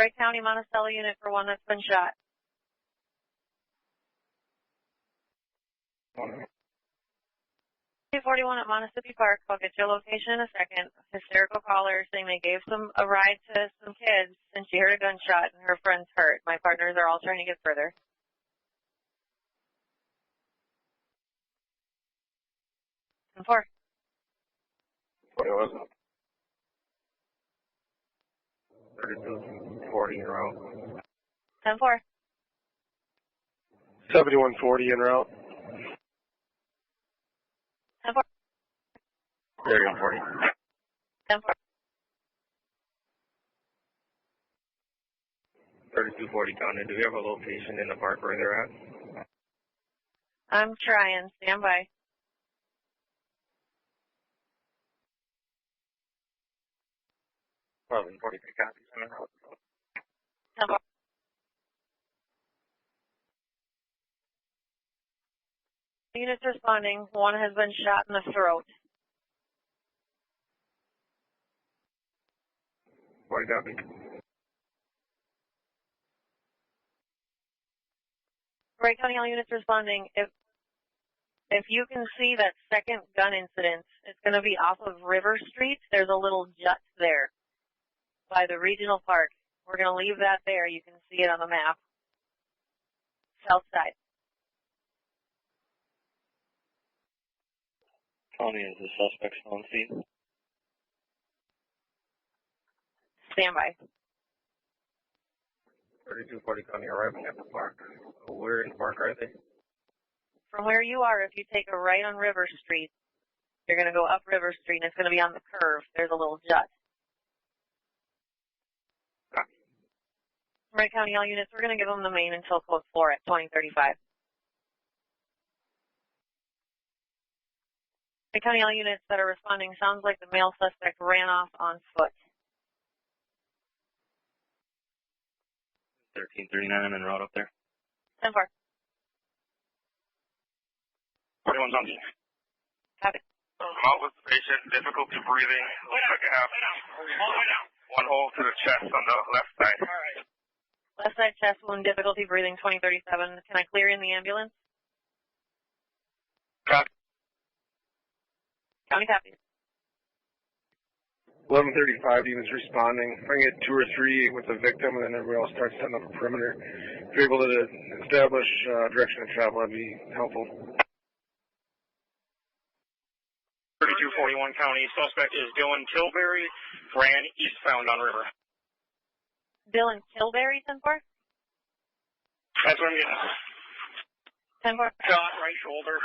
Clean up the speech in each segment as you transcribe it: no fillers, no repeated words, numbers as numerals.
Wright County, Monticello unit for one that's been shot. 241 at Monticello Park. I'll get your location in a second. Hysterical caller saying they gave a ride to some kids and she heard a gunshot and her friend's hurt. My partners are all trying to get further. 10-4. 41. 3240 en route. 10-4. 7140 en route. 10-4. 3140. 10-4. 3240 counted. Do we have a location in the park where they're at? I'm trying. Stand by. 1143 copies en route. 10-4. Units responding. One has been shot in the throat. 40 copy. Wright County, all units responding. If you can see that second gun incident, it's going to be off of River Street. There's a little jut there by the regional park. We're going to leave that there. You can see it on the map. South side. County, is the suspect still on scene? Stand by. 3240 county arriving at the park. Where in the park are they? From where you are, if you take a right on River Street, you're going to go up River Street, and it's going to be on the curve. There's a little jut. Wright County, all units, we're going to give them the main until code 4 at 2035. Wright County, all units that are responding, sounds like the male suspect ran off on foot. 1339 en route up there. 10-4. 41's on scene. Copy. I'm out with the patient, difficulty breathing. Looks like I have one hole to the chest on the left side. All right. Left side chest wound, difficulty breathing, 2037. Can I clear in the ambulance? Copy. County copy. 1135 units responding. If I can get 2 or 3 with the victim, and then everybody else starts setting up a perimeter. If you're able to establish direction of travel, that'd be helpful. 3241 county, suspect is Dillon Tilbury, ran eastbound on River. Dillon Tilbury, 10-4? That's what I'm getting. 10-4. Shot, right shoulder.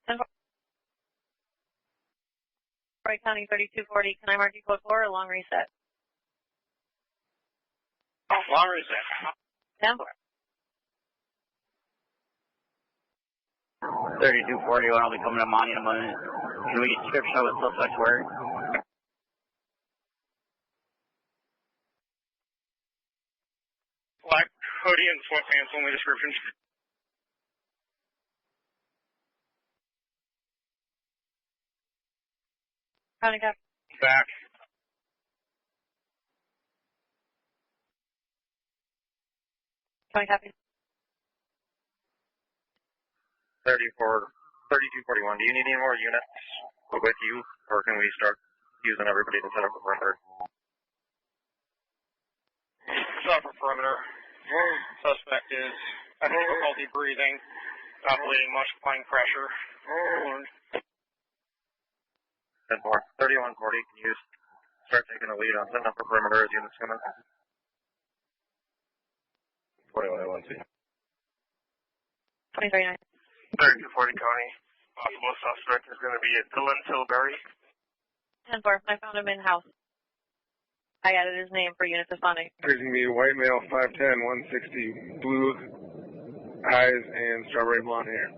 10-4. Wright County, 3240. Can I mark you code 4 or long reset? Oh, long reset. 10-4. 3240, I'll be coming to Monty in a minute. Can we get a description of what suspect's wearing? Black hoodie and sweatpants, only description. County copy. Back. County copy. 3241, do you need any more units with you, or can we start using everybody to set up a perimeter? Set up a perimeter. Suspect is having difficulty breathing, not bleeding much, applying pressure. 10-4. 3140, can you start taking the lead on setting up a perimeter as units come in? 41, 2039. 3240 county. Possible suspect is going to be Dillon Tilbury. 10-4. I found him in-house. I added his name for units responding. There's going to be a white male, 5'10", 160, blue eyes, and strawberry blonde hair.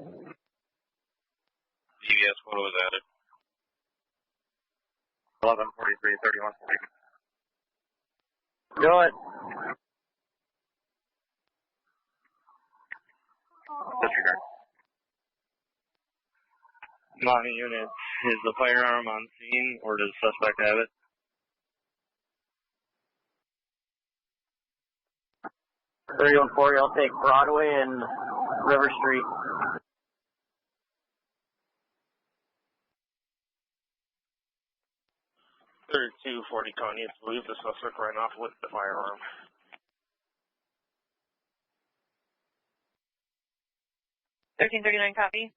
GPS photo was added. 1143, 3140. Do it. Disregard. Monty unit, is the firearm on scene or does the suspect have it? 3140, I'll take Broadway and River Street. 3240 Con needs to leave the suspect ran off with the firearm. $13.39 copy.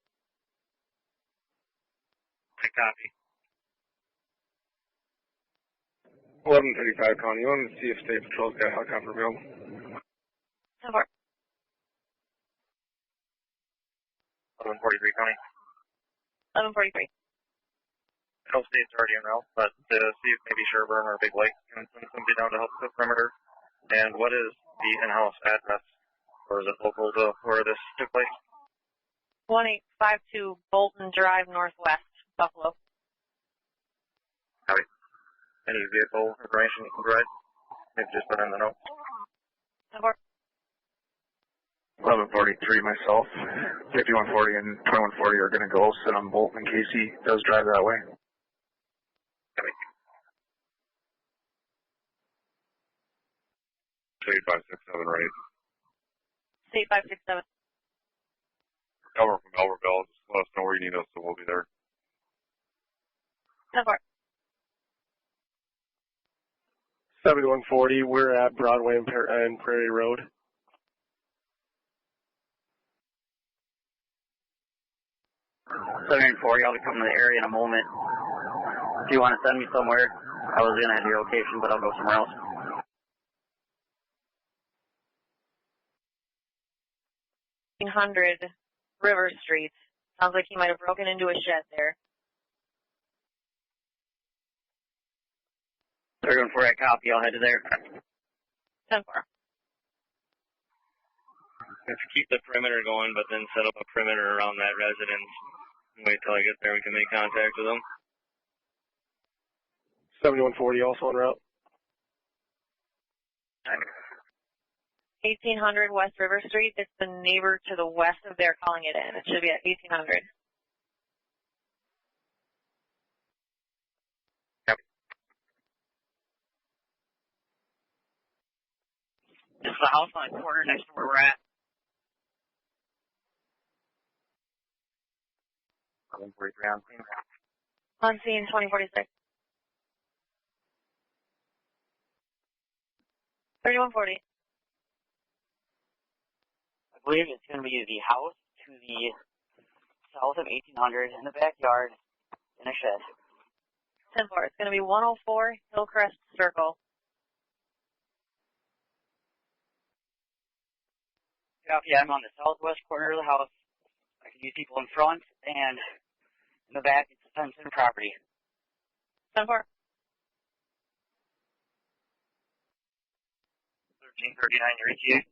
I copy. 1135 Con, you want to see if State Patrol's got a helicopter available? 10-4. 1143 County. 1143. I know State's already en route, but to see if maybe Sherburne or Big Lake can send somebody down to help the perimeter. And what is the in-house address? Or is it local to where this took place? 1852 Bolton Drive, Northwest, Buffalo. Copy. Any vehicle information you can provide? Maybe just put in the note. 10-4. 1143 myself. 5140 and 2140 are going to go. Sit on Bolton in case he does drive that way. Copy. 8567, right? State 567. Cover from Elberville. Just let us know where you need us, so we'll be there. 10-4. 7140, we're at Broadway and Prairie Road. $740, I'll be coming to the area in a moment. If you want to send me somewhere, I was going to have your location, but I'll go somewhere else. $1,500 River Street. Sounds like he might have broken into a shed there. 3140, copy, I'll head to there. 10-4. Let's keep the perimeter going, but then set up a perimeter around that residence. Wait till I get there, we can make contact with them. 7140 also en route. 1800 West River Street. It's the neighbor to the west of there calling it in. It should be at 1800. Yep. This is the house on the corner next to where we're at. 1143 on scene. On scene 2046. 3140. I believe it's going to be the house to the south of 1800 in the backyard in a shed. 10-4. It's going to be 104 Hillcrest Circle. Copy, I'm on the southwest corner of the house. I can use people in front and in the back. It's a fenced-in property. 10-4. 1339, your ETA.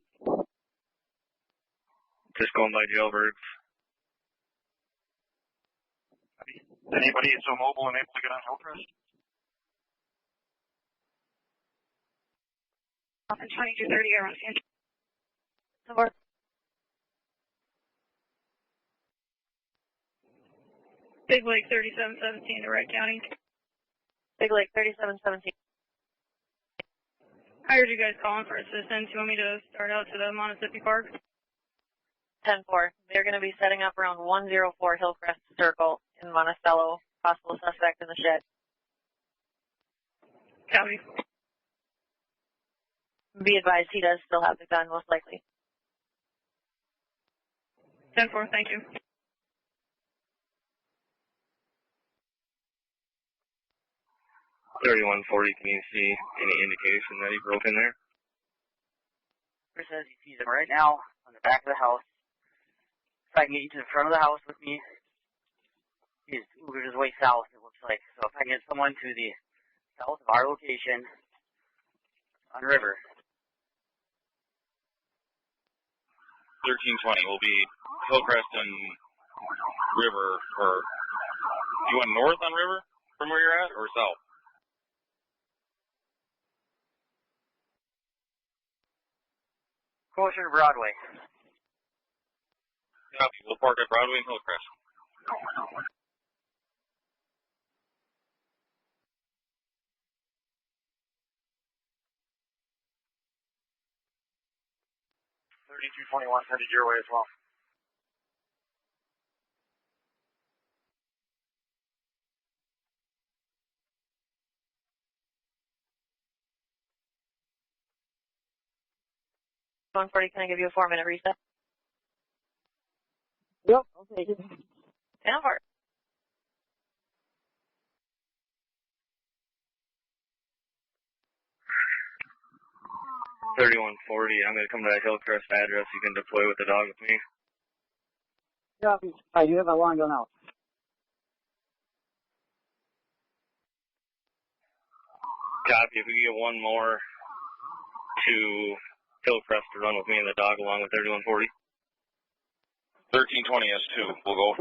Just going by jailbirds. Anybody so mobile and able to get on Hillcrest? Off in 2230, around 10-4. Big Lake 3717 to Wright County. Big Lake 3717. I heard you guys calling for assistance. You want me to start out to the Monticello Park? 10-4. They're going to be setting up around 104 Hillcrest Circle in Monticello. Possible suspect in the shed. Copy. Be advised, he does still have the gun, most likely. 10-4, thank you. 3140, can you see any indication that he broke in there? Chris says he sees him right now on the back of the house. If I can get you to the front of the house with me, he's moving his way south, it looks like. So if I can get someone to the south of our location on River. 1320 will be Hillcrest and River, or you want north on River from where you're at, or south? Closer to Broadway. Copy. We'll park at Broadway and Hillcrest. 3221 headed your way as well. One 40, can I give you a 4-minute reset? Yep, I'll take it. Stand for it. $3140, I'm going to come to that Hillcrest address. You can deploy with the dog with me. Copy. I do have my line going out. Copy. If we can get one more to Hillcrest to run with me and the dog along with 3140. 1320 S2. We'll go.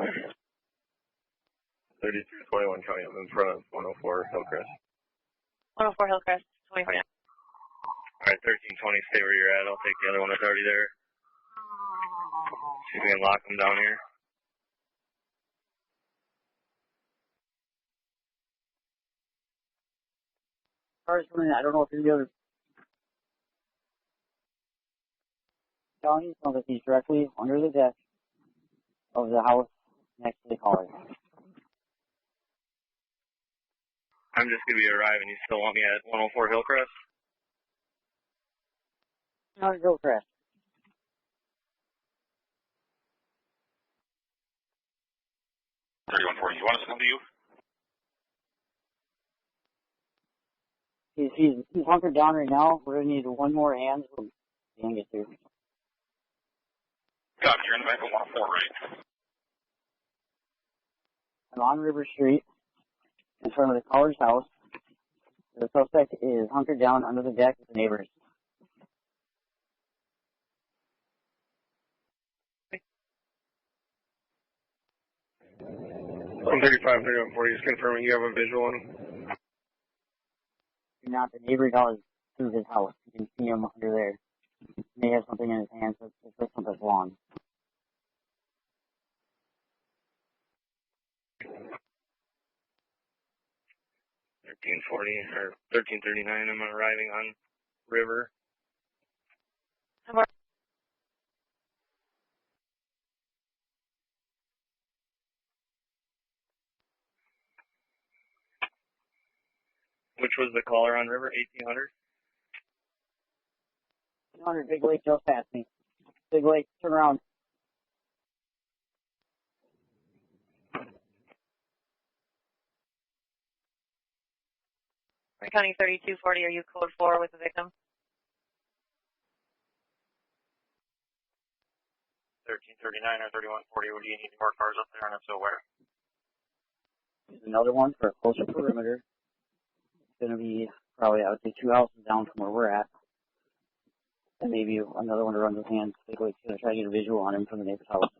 3221 County. I'm in front of 104 Hillcrest. 104 Hillcrest, 2049. All right, 1320, stay where you're at. I'll take the other one that's already there. See if we can lock them down here. Cars coming in. I don't know if there's the other county. Sounds like he's directly under the deck of the house next to the caller. I'm just going to be arriving. You still want me at 104 Hillcrest? Not a go crash. $3140. You want us to come to you? He's hunkered down right now. We're gonna need one more hand so he can get through. Copy. You're in the back of 104, right? I'm on River Street in front of the caller's house. The suspect is hunkered down under the deck with the neighbors. I'm 35, 3140. Just confirming you have a visual on him. Not the neighbor does through his house. You can see him under there. He may have something in his hands. So it's like something's long. or 1339. I'm arriving on River. Which was the caller on River? 1800? 1800, Big Lake just passed me. Big Lake, turn around. County 3240, are you code 4 with the victim? 1339 or 3140. What do you need more cars up there, and if so, where? There's another one for a closer perimeter. It's going to be probably, I would say, 2 houses down from where we're at. And maybe another one to run with hands. Big Lake's going to try to get a visual on him from the neighbor's house.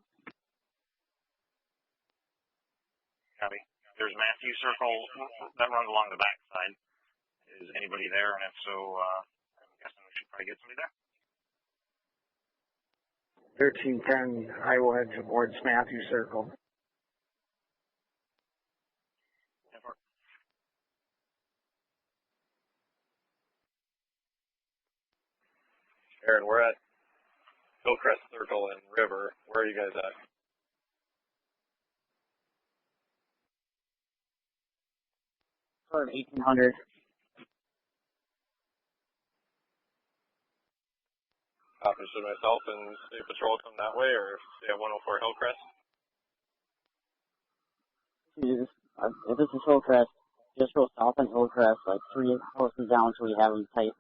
Copy. There's Matthew Circle that runs along the backside. Is anybody there? And if so, I'm guessing we should probably get somebody there. 1310, I will head towards Matthew Circle. Aaron, we're at Hillcrest Circle and River. Where are you guys at? For 1800. Should myself and State Patrol come that way, or stay at 104 Hillcrest? If this is Hillcrest, just go south on Hillcrest, like 3 houses down so we have them tight.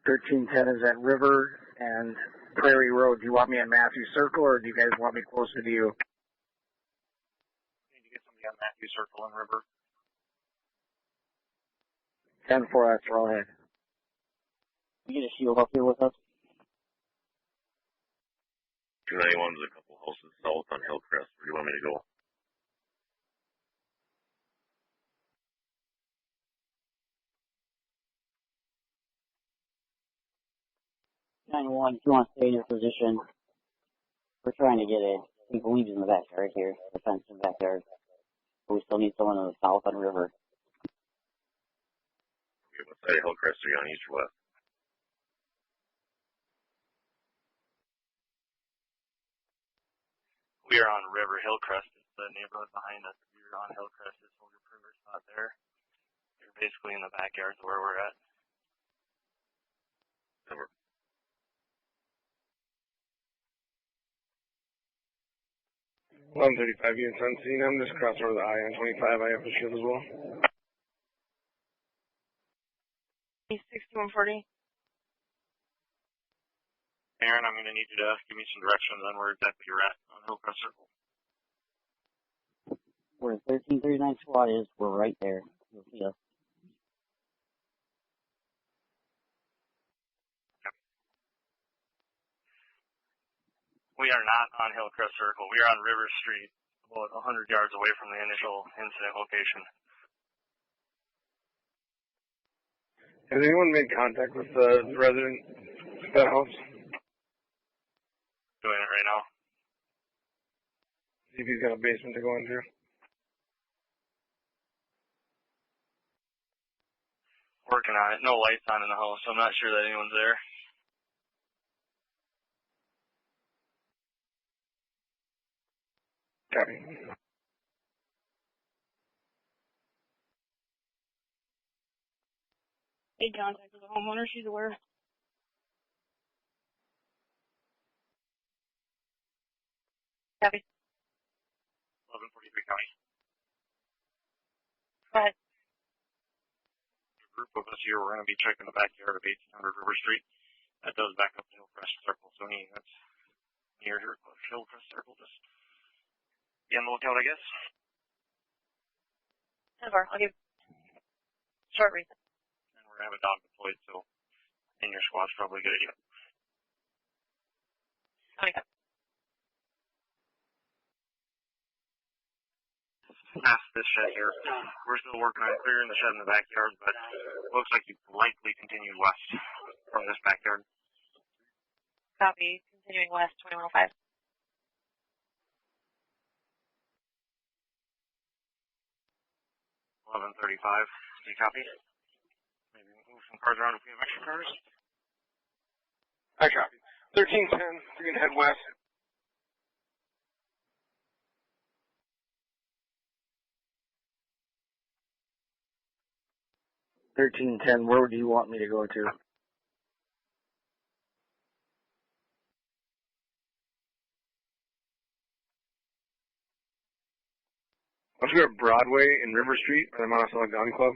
$1310 is at River and Prairie Road. Do you want me at Matthew Circle, or do you guys want me closer to you? Need to get somebody on Matthew Circle and River. 10-4, that's where I'll head. You get a shield up here with us? 291 is a couple houses south on Hillcrest. Where do you want me to go? If you want to stay in your position, we're trying to get we believe in the backyard here, the fence in the backyard. But we still need someone on the south on River. We What side of Hillcrest are you on, east or west? We are on River Hillcrest. It's the neighborhood behind us. If you're on Hillcrest, just hold your perimeter spot there. You're basically in the backyard of where we're at. Over. 135 units on scene. I'm just crossing over the I-25. I have the shield as well. 6140. Aaron, I'm going to need you to give me some directions on where exactly you're at on Hillcrest Circle. Where 1339 squad is, we're right there. You'll see us. We are not on Hillcrest Circle. We are on River Street, about 100 yards away from the initial incident location. Has anyone made contact with the resident of that house? Doing it right now. See if he's got a basement to go into. Working on it. No lights on in the house, so I'm not sure that anyone's there. Copy. Made contact with the homeowner. She's aware. Copy. 1143 County. Go ahead. A group of us here, we're going to be checking the backyard of 1800 River Street. That does back up to Hillcrest Circle, so that's near Hillcrest Circle. Just be on the lookout, I guess. Over. I'll give short reason. And we're going to have a dog deployed, so in your squad's probably a good idea. Okay. Past this shed here. We're still working on clearing the shed in the backyard, but looks like you likely continued west from this backyard. Copy. Continuing west, 2105. 1135. Do you copy? Maybe move some cars around if we have extra cars. I copy. 1310. You can head west. 1310, where do you want me to go to? Let's go to Broadway and River Street by the Monticello Gun Club.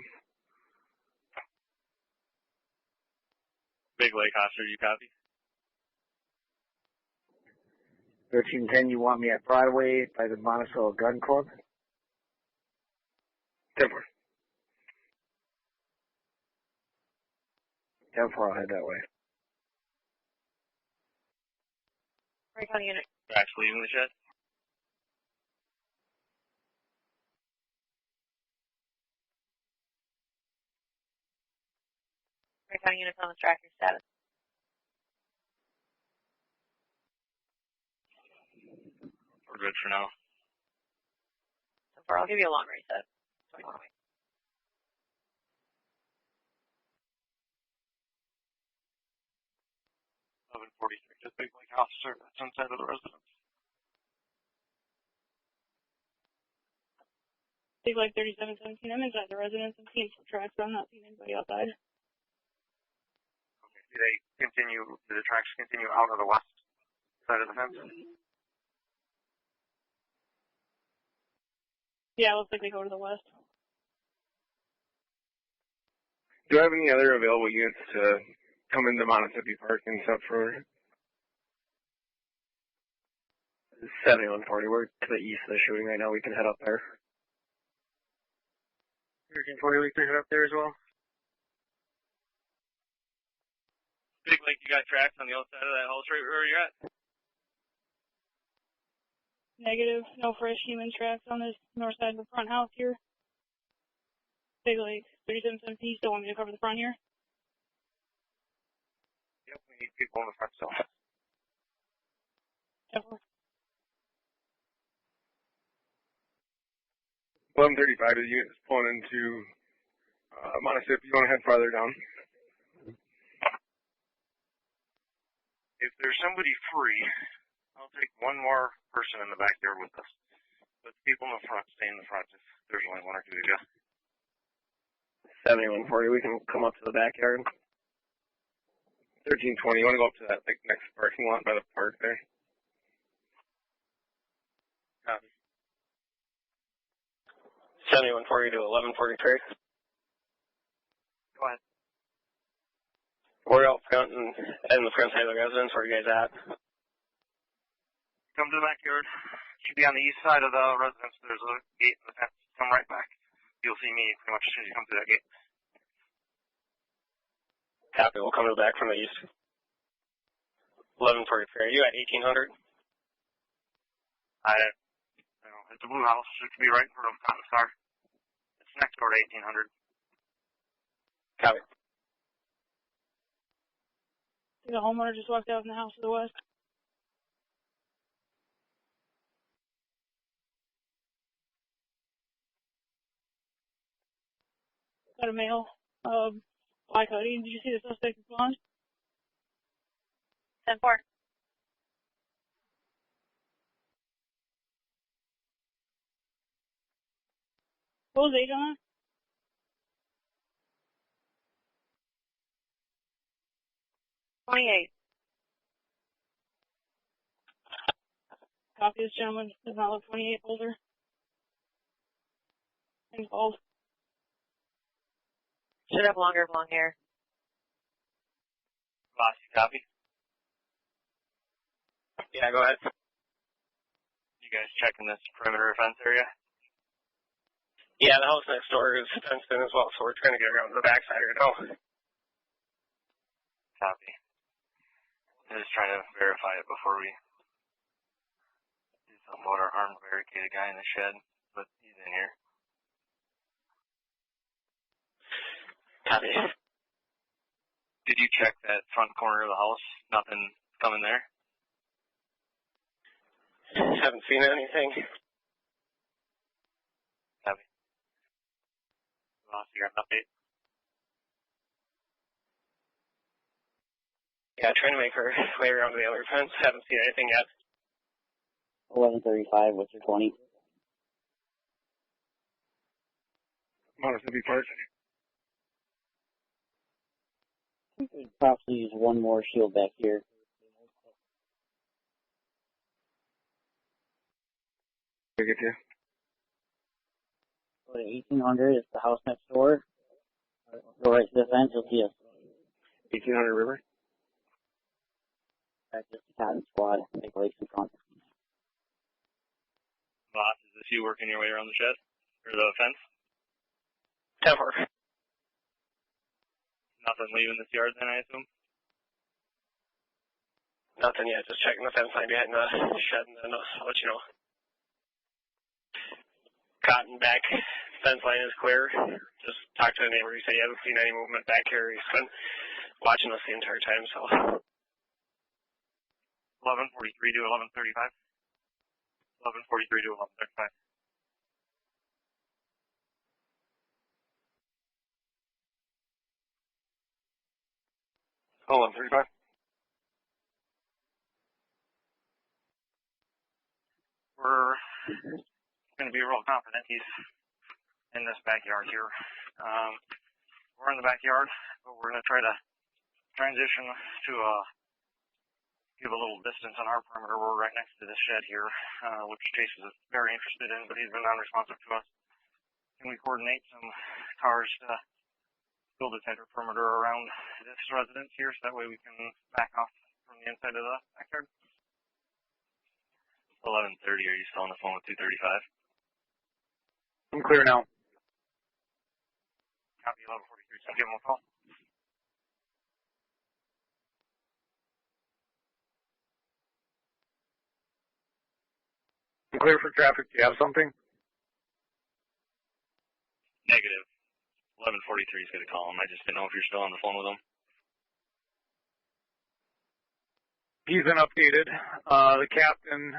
Big Lake Officer, you copy? 1310, you want me at Broadway by the Monticello Gun Club? 10-4. 10-4, I'll head that way. Wright County unit. Tracks leaving the shed? Wright County units on the tracker status. We're good for now. So far, I'll give you a long reset. 21 away. Just Big Lake Officer, that's inside of the residence. Big Lake 3717. I'm inside the residence. I'm seeing some tracks, but I'm not seeing anybody outside. Okay. Do the tracks continue out of the west side of the fence? Yeah, it looks like they go to the west. Do I have any other available units to come into Monticello Park and stuff for 7140, we're to the east of the shooting right now. We can head up there. 1340, we can head up there as well. Big Lake, you got tracks on the outside of that house right where you're at? Negative. No fresh human tracks on this north side of the front house here. Big Lake 3717. You still want me to cover the front here? Yep, we need people in the front still. 10-4. 1135. The unit is pulling into Monticello, you want to head farther down? If there's somebody free, I'll take one more person in the backyard with us. But the people in the front stay in the front if there's only one or two to go. 7140, we can come up to the backyard. 1320, you want to go up to that like next parking lot by the park there? Copy. 7140 to 1143. Go ahead. We're out front and in the front side of the residence. Where are you guys at? Come to the backyard. Should be on the east side of the residence. There's a gate in the fence. Come right back. You'll see me pretty much as soon as you come through that gate. Copy. We'll come to the back from the east. 1143. Are you at 1800? It's a blue house. It could be right in front of Cotton Star. It's next door to 1800. Copy. The homeowner just walked out in the house to the west. Got a male, black hoodie. Did you see the suspect respond? 10-4. What was the age on that? $28. Copy. This gentleman does not look 28, older. And bald. Should have longer blonde hair. Boss, you copy? Yeah, go ahead. You guys checking this perimeter fence area? Yeah, the house next door is fenced in as well, so we're trying to get around to the backside right now. Copy. I'm just trying to verify it before we do something about our armed barricaded guy in the shed, but he's in here. Copy. Did you check that front corner of the house? Nothing coming there? Haven't seen anything. Copy. Boss, you got an update? Yeah, trying to make our way around to the other fence. Haven't seen anything yet. 1135, what's your 20? Monticello Park. We could possibly use one more shield back here. We'll get you. Go to 1800, it's the house next door. Go right to the fence, you'll see us. 1800 River. That's just the Cotton Squad, big lakes in front. Boss, is this you working your way around the shed? Or the fence? 10-4. Nothing leaving this yard then, I assume? Nothing yet. Just checking the fence line behind the shed, and then I'll let you know. Cotton back fence line is clear. Just talked to the neighbor. He said he hasn't seen any movement back here. He's been watching us the entire time, so. 1143 to 1135. 1143 to 1135. Oh, 135. We're going to be real confident he's in this backyard here. We're in the backyard, but we're going to try to transition to give a little distance on our perimeter. We're right next to this shed here, which Chase is very interested in, but he's been non-responsive to us. Can we coordinate some cars to build a tighter perimeter around this residence here so that way we can back off from the inside of the backyard? 1130, are you still on the phone with 235? I'm clear now. Copy 1143, so give him a call. I'm clear for traffic. Do you have something? Negative. 1143 is going to call him. I just didn't know if you're still on the phone with him. He's been updated. The captain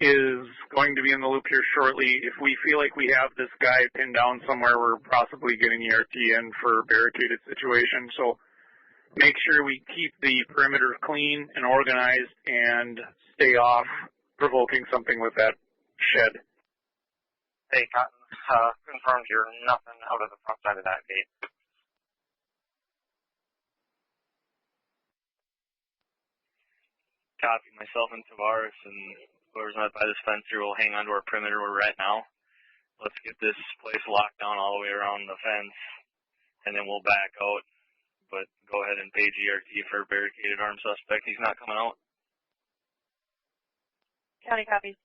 is going to be in the loop here shortly. If we feel like we have this guy pinned down somewhere, we're possibly getting ERT in for a barricaded situation. So make sure we keep the perimeter clean and organized and stay off provoking something with that shed. Hey, Cotton, confirmed you're nothing out of the front side of that gate. Copy. Myself and Tavares and whoever's not by this fence here will hang on to our perimeter where we're at now. Let's get this place locked down all the way around the fence, and then we'll back out. But go ahead and page ERT for a barricaded armed suspect. He's not coming out. County copy.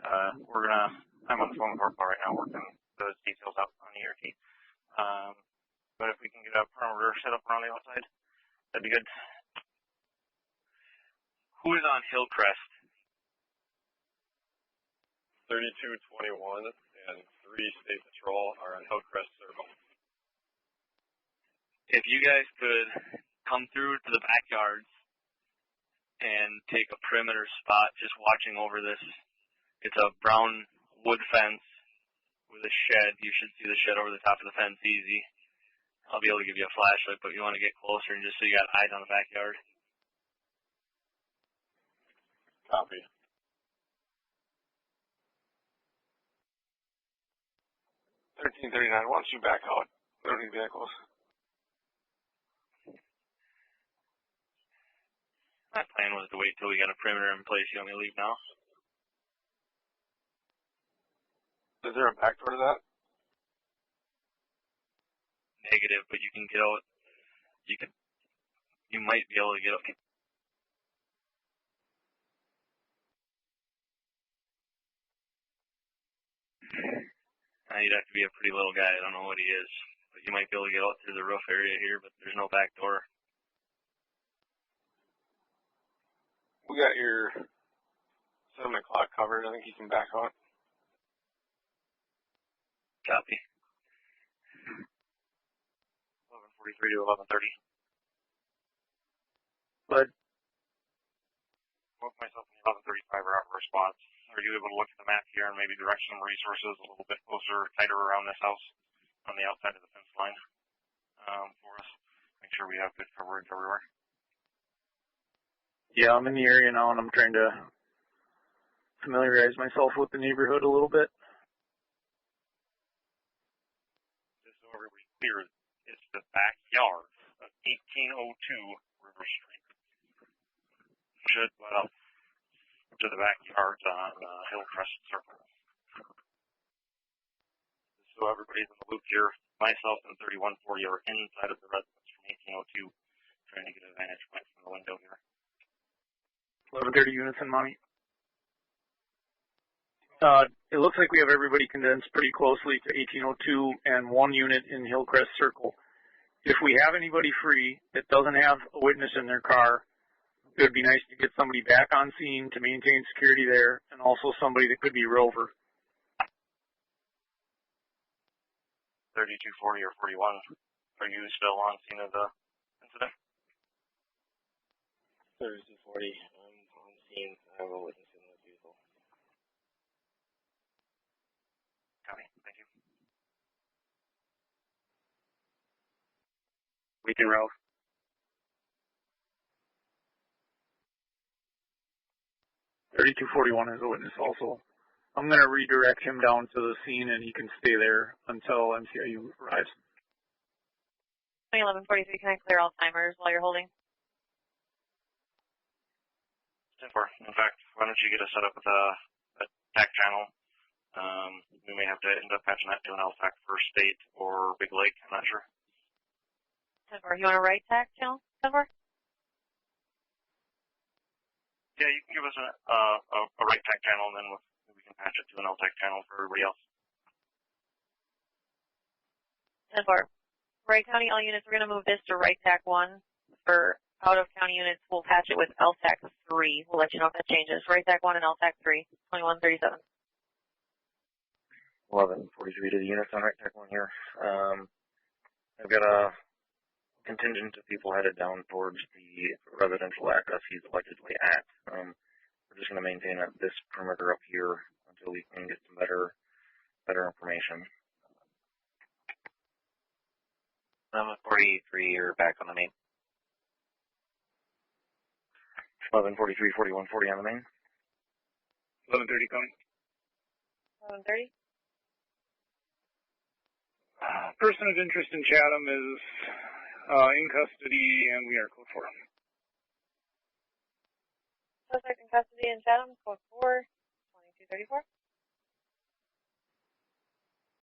I'm on the phone with Corporal right now working those details out on ERT. But if we can get a perimeter set up around the outside, that'd be good. Who is on Hillcrest? 3221 and 3 State Patrol are on Hillcrest Circle. If you guys could come through to the backyards and take a perimeter spot just watching over this. It's a brown wood fence with a shed. You should see the shed over the top of the fence easy. I'll be able to give you a flashlight, but you want to get closer and just so you got eyes on the backyard. Copy. $1339, why don't you back out? We don't need vehicles. My plan was to wait till we got a perimeter in place. You want me to leave now? Is there a back door to that? Negative, but you can get out. You might be able to get out. You'd have to be a pretty little guy. I don't know what he is, but you might be able to get out through the roof area here, but there's no back door. We got your 7 o'clock covered. I think you can back out. Copy. 11:43 to 11:30. But Both myself and 11:35 are out for response. Are you able to look at the map here and maybe direct some resources a little bit closer, tighter around this house on the outside of the fence line for us? Make sure we have good coverage everywhere. yeah, I'm in the area now and I'm trying to familiarize myself with the neighborhood a little bit. Just so everybody's clear, it's the backyard of 1802 River Street. To the backyard on Hillcrest Circle. So everybody's in the loop here. Myself and 3140 are inside of the residence from 1802, trying to get a vantage point from the window here. 1130 units in Monty. It looks like we have everybody condensed pretty closely to 1802 and 1 unit in Hillcrest Circle. If we have anybody free that doesn't have a witness in their car, it would be nice to get somebody back on scene to maintain security there, and also somebody that could be rover. 3240 or 41, are you still on scene of the incident? 3240, I'm on scene. I have a witness in the vehicle. Copy, thank you. We can route. 3241 is a witness also. I'm going to redirect him down to the scene and he can stay there until MCIU arrives. 1143, can I clear all timers while you're holding? 10-4. In fact, why don't you get us set up with a TAC channel? We may have to end up patching that to an LTAC for State or Big Lake, I'm not sure. 10-4, you want a right TAC channel? 10-4? Yeah, you can give us a right TAC channel, and then we can patch it to an LTAC channel for everybody else. 10-4. Wright County, all units, we're going to move this to right TAC 1. For out-of-county units, we'll patch it with LTAC 3. We'll let you know if that changes. Right TAC 1 and LTAC 3, 2137. 11:43 to the units on right TAC 1 here. I've got a contingent of people headed down towards the residential address he's allegedly at. we're just going to maintain this perimeter up here until we can get some better information. 43, you're back on the main. 1143, 4140 on the main. 1130 coming. 1130. Person of interest in Chatham is in custody, and we are code 4. Suspect in custody in Chatham, code 4, 2234.